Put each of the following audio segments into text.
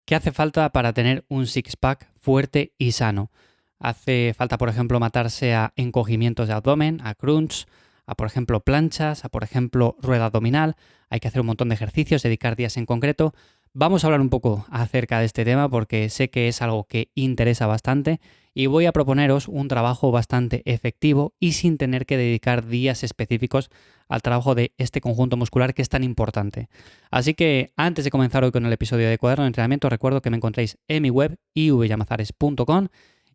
¿Qué hace falta para tener un six-pack fuerte y sano? Hace falta, por ejemplo, matarse a encogimientos de abdomen, a crunch, a, por ejemplo, planchas, a, por ejemplo, rueda abdominal. Hay que hacer un montón de ejercicios, dedicar días en concreto. Vamos a hablar un poco acerca de este tema porque sé que es algo que interesa bastante y voy a proponeros un trabajo bastante efectivo y sin tener que dedicar días específicos al trabajo de este conjunto muscular que es tan importante. Así que antes de comenzar hoy con el episodio de Cuaderno de Entrenamiento, recuerdo que me encontráis en mi web ivyamazares.com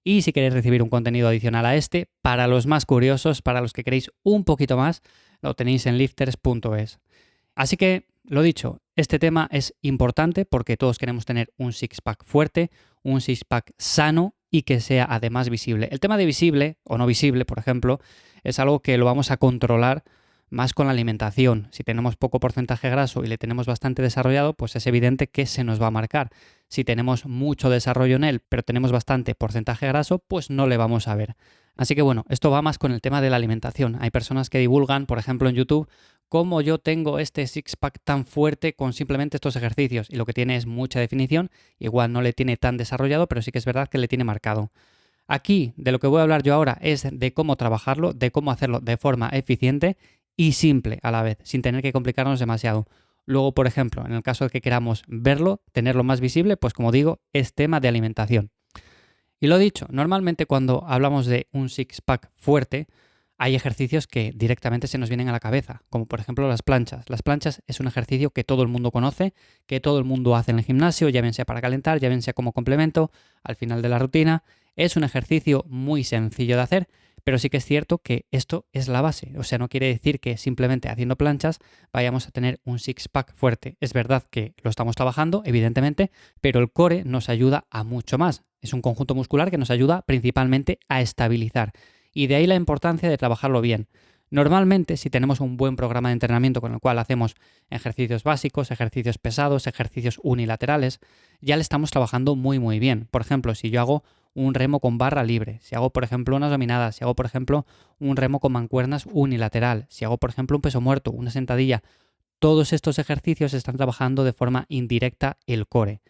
y si queréis recibir un contenido adicional a este, para los más curiosos, para los que queréis un poquito más, lo tenéis en lifters.es. Así que, lo dicho, este tema es importante porque todos queremos tener un six-pack fuerte, un six-pack sano y que sea además visible. El tema de visible o no visible, por ejemplo, es algo que lo vamos a controlar más con la alimentación. Si tenemos poco porcentaje graso y le tenemos bastante desarrollado, pues es evidente que se nos va a marcar. Si tenemos mucho desarrollo en él, pero tenemos bastante porcentaje graso, pues no le vamos a ver. Así que bueno, esto va más con el tema de la alimentación. Hay personas que divulgan, por ejemplo en YouTube, cómo yo tengo este six-pack tan fuerte con simplemente estos ejercicios. Y lo que tiene es mucha definición, igual no le tiene tan desarrollado, pero sí que es verdad que le tiene marcado. Aquí, de lo que voy a hablar yo ahora, es de cómo trabajarlo, de cómo hacerlo de forma eficiente y simple a la vez, sin tener que complicarnos demasiado. Luego, por ejemplo, en el caso de que queramos verlo, tenerlo más visible, pues como digo, es tema de alimentación. Y lo dicho, normalmente cuando hablamos de un six-pack fuerte, hay ejercicios que directamente se nos vienen a la cabeza, como por ejemplo las planchas. Las planchas es un ejercicio que todo el mundo conoce, que todo el mundo hace en el gimnasio, ya bien sea para calentar, ya bien sea como complemento, al final de la rutina. Es un ejercicio muy sencillo de hacer, pero sí que es cierto que esto es la base. O sea, no quiere decir que simplemente haciendo planchas vayamos a tener un six-pack fuerte. Es verdad que lo estamos trabajando, evidentemente, pero el core nos ayuda a mucho más. Es un conjunto muscular que nos ayuda principalmente a estabilizar. Y de ahí la importancia de trabajarlo bien. Normalmente, si tenemos un buen programa de entrenamiento con el cual hacemos ejercicios básicos, ejercicios pesados, ejercicios unilaterales, ya le estamos trabajando muy bien. Por ejemplo, si yo hago un remo con barra libre, si hago por ejemplo unas dominadas, si hago por ejemplo un remo con mancuernas unilateral, si hago por ejemplo un peso muerto, una sentadilla, todos estos ejercicios están trabajando de forma indirecta el core.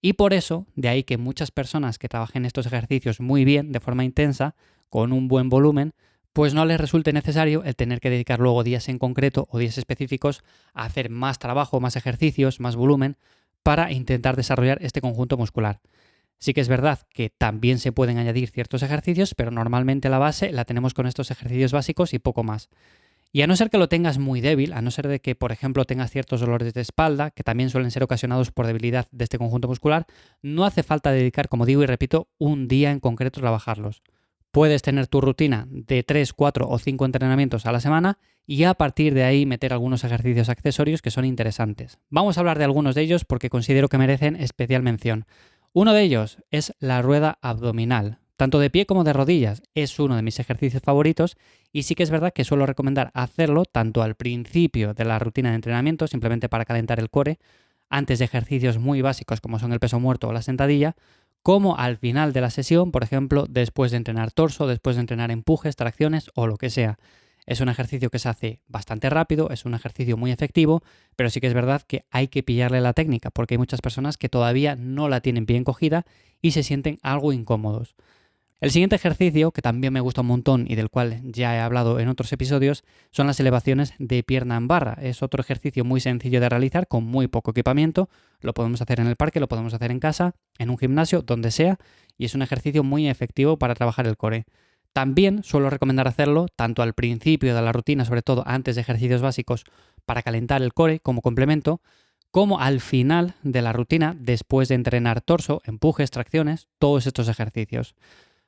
Y por eso, de ahí que muchas personas que trabajen estos ejercicios muy bien, de forma intensa, con un buen volumen, pues no les resulte necesario el tener que dedicar luego días en concreto o días específicos a hacer más trabajo, más ejercicios, más volumen, para intentar desarrollar este conjunto muscular. Sí que es verdad que también se pueden añadir ciertos ejercicios, pero normalmente la base la tenemos con estos ejercicios básicos y poco más. Y a no ser que lo tengas muy débil, a no ser de que, por ejemplo, tengas ciertos dolores de espalda, que también suelen ser ocasionados por debilidad de este conjunto muscular, no hace falta dedicar, como digo y repito, un día en concreto a trabajarlos. Puedes tener tu rutina de 3, 4 o 5 entrenamientos a la semana y a partir de ahí meter algunos ejercicios accesorios que son interesantes. Vamos a hablar de algunos de ellos porque considero que merecen especial mención. Uno de ellos es la rueda abdominal. Tanto de pie como de rodillas es uno de mis ejercicios favoritos y sí que es verdad que suelo recomendar hacerlo tanto al principio de la rutina de entrenamiento, simplemente para calentar el core, antes de ejercicios muy básicos como son el peso muerto o la sentadilla, como al final de la sesión, por ejemplo, después de entrenar torso, después de entrenar empujes, tracciones o lo que sea. Es un ejercicio que se hace bastante rápido, es un ejercicio muy efectivo, pero sí que es verdad que hay que pillarle la técnica porque hay muchas personas que todavía no la tienen bien cogida y se sienten algo incómodos. El siguiente ejercicio, que también me gusta un montón y del cual ya he hablado en otros episodios, son las elevaciones de pierna en barra. Es otro ejercicio muy sencillo de realizar con muy poco equipamiento. Lo podemos hacer en el parque, lo podemos hacer en casa, en un gimnasio, donde sea, y es un ejercicio muy efectivo para trabajar el core. También suelo recomendar hacerlo tanto al principio de la rutina, sobre todo antes de ejercicios básicos, para calentar el core como complemento, como al final de la rutina, después de entrenar torso, empujes, tracciones, todos estos ejercicios.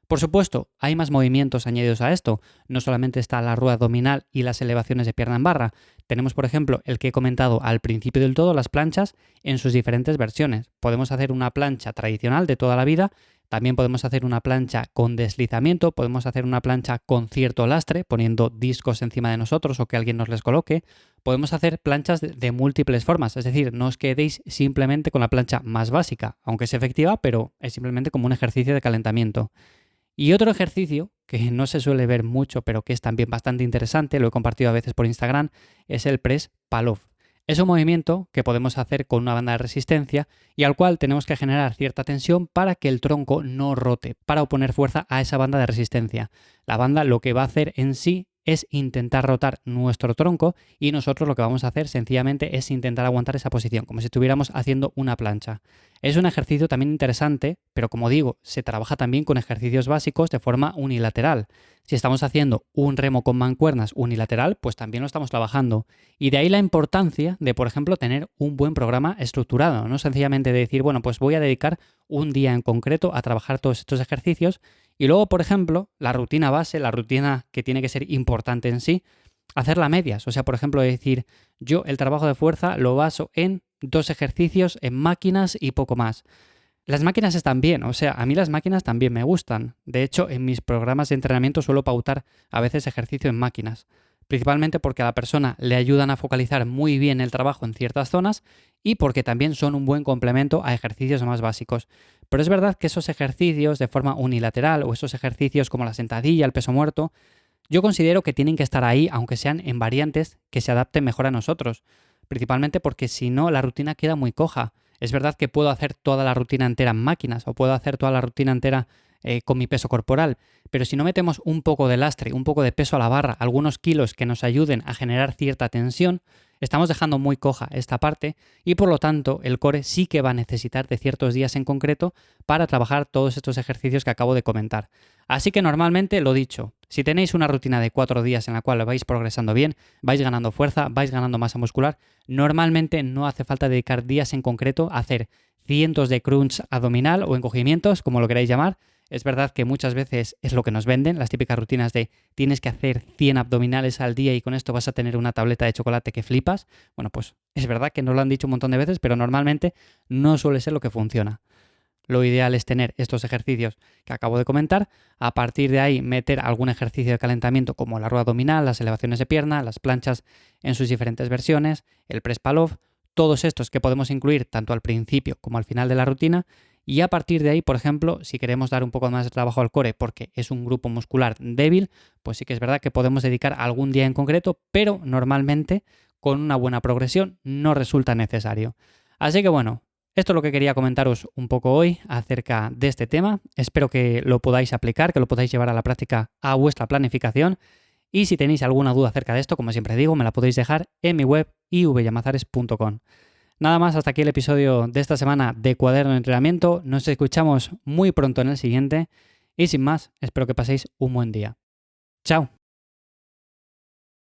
Por supuesto, hay más movimientos añadidos a esto. No solamente está la rueda abdominal y las elevaciones de pierna en barra. Tenemos, por ejemplo, el que he comentado al principio del todo, las planchas en sus diferentes versiones. Podemos hacer una plancha tradicional de toda la vida, también podemos hacer una plancha con deslizamiento, podemos hacer una plancha con cierto lastre, poniendo discos encima de nosotros o que alguien nos les coloque. Podemos hacer planchas de múltiples formas, es decir, no os quedéis simplemente con la plancha más básica, aunque es efectiva, pero es simplemente como un ejercicio de calentamiento. Y otro ejercicio que no se suele ver mucho, pero que es también bastante interesante, lo he compartido a veces por Instagram, es el press Palov. Es un movimiento que podemos hacer con una banda de resistencia y al cual tenemos que generar cierta tensión para que el tronco no rote, para oponer fuerza a esa banda de resistencia. La banda lo que va a hacer en sí es intentar rotar nuestro tronco y nosotros lo que vamos a hacer sencillamente es intentar aguantar esa posición, como si estuviéramos haciendo una plancha. Es un ejercicio también interesante, pero como digo, se trabaja también con ejercicios básicos de forma unilateral. Si estamos haciendo un remo con mancuernas unilateral, pues también lo estamos trabajando. Y de ahí la importancia de, por ejemplo, tener un buen programa estructurado, no sencillamente de decir, bueno, pues voy a dedicar un día en concreto a trabajar todos estos ejercicios y luego, por ejemplo, la rutina base, la rutina que tiene que ser importante en sí, hacerla a medias. O sea, por ejemplo, decir, yo el trabajo de fuerza lo baso en 2 ejercicios en máquinas y poco más. Las máquinas están bien, o sea, a mí las máquinas también me gustan. De hecho, en mis programas de entrenamiento suelo pautar a veces ejercicio en máquinas, principalmente porque a la persona le ayudan a focalizar muy bien el trabajo en ciertas zonas y porque también son un buen complemento a ejercicios más básicos. Pero es verdad que esos ejercicios de forma unilateral o esos ejercicios como la sentadilla, el peso muerto, yo considero que tienen que estar ahí, aunque sean en variantes que se adapten mejor a nosotros, principalmente porque si no la rutina queda muy coja. Es verdad que puedo hacer toda la rutina entera en máquinas o puedo hacer toda la rutina entera con mi peso corporal, pero si no metemos un poco de lastre, un poco de peso a la barra, algunos kilos que nos ayuden a generar cierta tensión, estamos dejando muy coja esta parte y por lo tanto el core sí que va a necesitar de ciertos días en concreto para trabajar todos estos ejercicios que acabo de comentar. Así que normalmente, lo dicho, si tenéis una rutina de 4 días en la cual vais progresando bien, vais ganando fuerza, vais ganando masa muscular, normalmente no hace falta dedicar días en concreto a hacer cientos de crunch abdominal o encogimientos, como lo queráis llamar. Es verdad que muchas veces es lo que nos venden, las típicas rutinas de tienes que hacer 100 abdominales al día y con esto vas a tener una tableta de chocolate que flipas. Bueno, pues es verdad que nos lo han dicho un montón de veces, pero normalmente no suele ser lo que funciona. Lo ideal es tener estos ejercicios que acabo de comentar, a partir de ahí meter algún ejercicio de calentamiento como la rueda abdominal, las elevaciones de pierna, las planchas en sus diferentes versiones, el press pull-off, todos estos que podemos incluir tanto al principio como al final de la rutina y a partir de ahí, por ejemplo, si queremos dar un poco más de trabajo al core porque es un grupo muscular débil, pues sí que es verdad que podemos dedicar algún día en concreto, pero normalmente con una buena progresión no resulta necesario. Así que bueno, esto es lo que quería comentaros un poco hoy acerca de este tema. Espero que lo podáis aplicar, que lo podáis llevar a la práctica a vuestra planificación. Y si tenéis alguna duda acerca de esto, como siempre digo, me la podéis dejar en mi web ivyamazares.com. Nada más, hasta aquí el episodio de esta semana de Cuaderno de Entrenamiento. Nos escuchamos muy pronto en el siguiente. Y sin más, espero que paséis un buen día. ¡Chao!